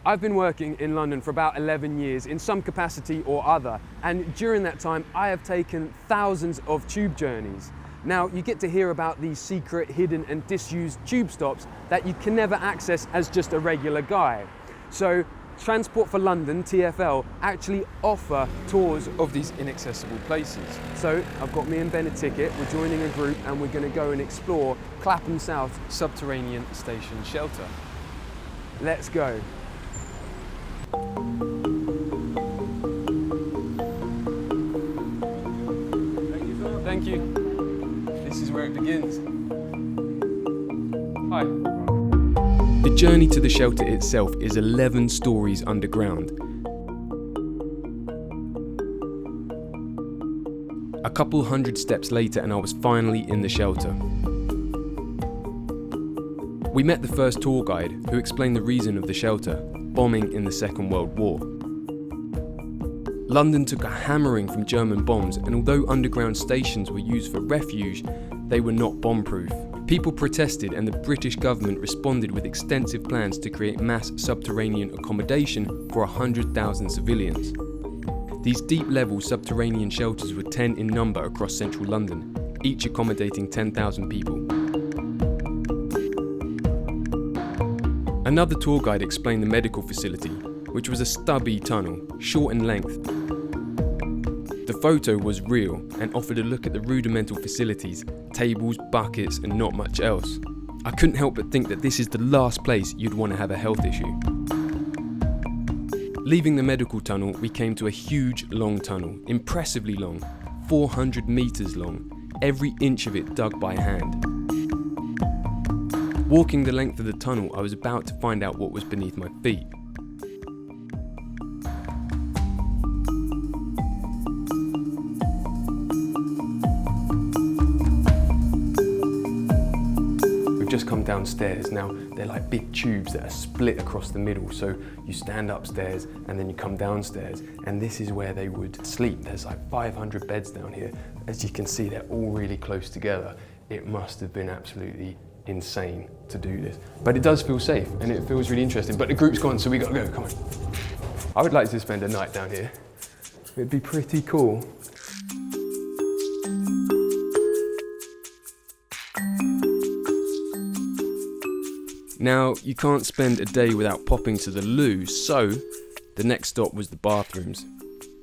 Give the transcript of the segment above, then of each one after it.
I've been working in London for about 11 years in some capacity or other, and during that time I have taken thousands of tube journeys. Now you get to hear about these secret, hidden and disused tube stops that you can never access as just a regular guy. So Transport for London, TfL, actually offer tours of these inaccessible places. So I've got me and Ben a ticket, we're joining a group and we're going to go and explore Clapham South Subterranean Station Shelter. Let's go. Thank you. This is where it begins. Hi. The journey to the shelter itself is 11 stories underground. A couple hundred steps later and I was finally in the shelter. We met the first tour guide who explained the reason of the shelter: bombing in the Second World War. London took a hammering from German bombs, and although underground stations were used for refuge, they were not bomb-proof. People protested and the British government responded with extensive plans to create mass subterranean accommodation for 100,000 civilians. These deep-level subterranean shelters were 10 in number across central London, each accommodating 10,000 people. Another tour guide explained the medical facility, which was a stubby tunnel, short in length. The photo was real and offered a look at the rudimental facilities, tables, buckets and not much else. I couldn't help but think that this is the last place you'd want to have a health issue. Leaving the medical tunnel, we came to a huge long tunnel, impressively long, 400 metres long, every inch of it dug by hand. Walking the length of the tunnel, I was about to find out what was beneath my feet. We've just come downstairs. Now, they're like big tubes that are split across the middle. So you stand upstairs and then you come downstairs, and this is where they would sleep. There's like 500 beds down here. As you can see, they're all really close together. It must have been absolutely insane to do this. But it does feel safe and it feels really interesting. But the group's gone, so we gotta go, come on. I would like to spend a night down here. It'd be pretty cool. Now, you can't spend a day without popping to the loo, so the next stop was the bathrooms.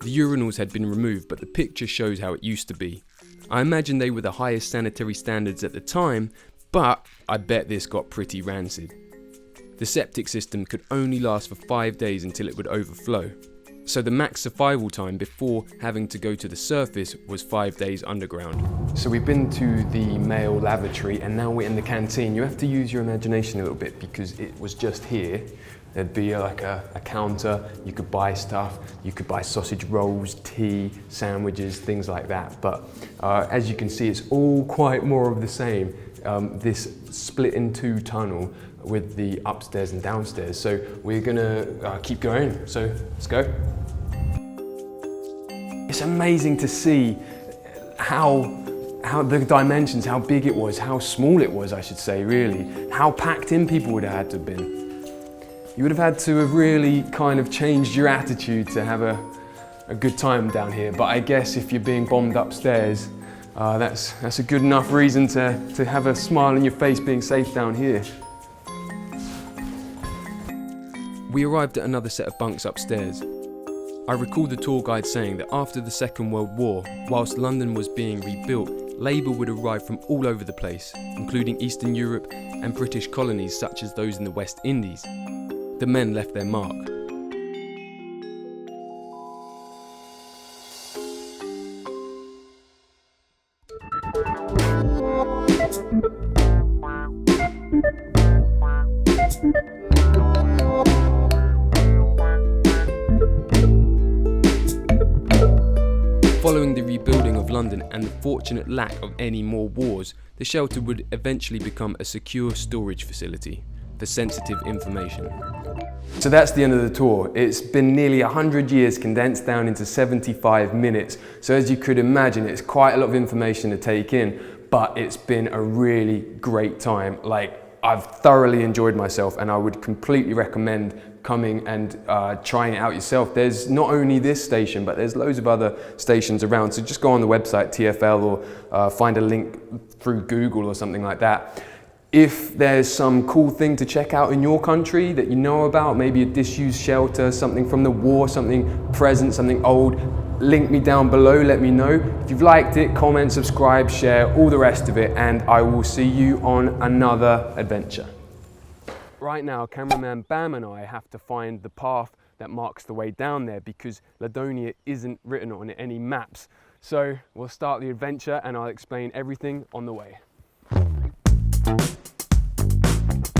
The urinals had been removed, but the picture shows how it used to be. I imagine they were the highest sanitary standards at the time, but I bet this got pretty rancid. The septic system could only last for 5 days until it would overflow. So the max survival time before having to go to the surface was 5 days underground. So we've been to the male lavatory and now we're in the canteen. You have to use your imagination a little bit because it was just here. There'd be like a counter, you could buy stuff, you could buy sausage rolls, tea, sandwiches, things like that. But as you can see, it's all quite more of the same. This split in two tunnel with the upstairs and downstairs. So we're gonna keep going, so let's go. It's amazing to see how the dimensions, how big it was, how small it was, I should say, really. How packed in people would have had to have been. You would have had to have really kind of changed your attitude to have a good time down here. But I guess if you're being bombed upstairs, that's a good enough reason to have a smile on your face being safe down here. We arrived at another set of bunks upstairs. I recall the tour guide saying that after the Second World War, whilst London was being rebuilt, labour would arrive from all over the place, including Eastern Europe and British colonies such as those in the West Indies. The men left their mark. Following the rebuilding of London and the fortunate lack of any more wars, the shelter would eventually become a secure storage facility for sensitive information. So that's the end of the tour. It's been nearly 100 years condensed down into 75 minutes. So as you could imagine, it's quite a lot of information to take in, but it's been a really great time. Like, I've thoroughly enjoyed myself and I would completely recommend coming and trying it out yourself. There's not only this station, but there's loads of other stations around. So just go on the website TFL or find a link through Google or something like that. If there's some cool thing to check out in your country that you know about, maybe a disused shelter, something from the war, something present, something old, link me down below, let me know. If you've liked it, comment, subscribe, share, all the rest of it, and I will see you on another adventure. Right now, cameraman Bam and I have to find the path that marks the way down there because Ladonia isn't written on any maps. So we'll start the adventure and I'll explain everything on the way.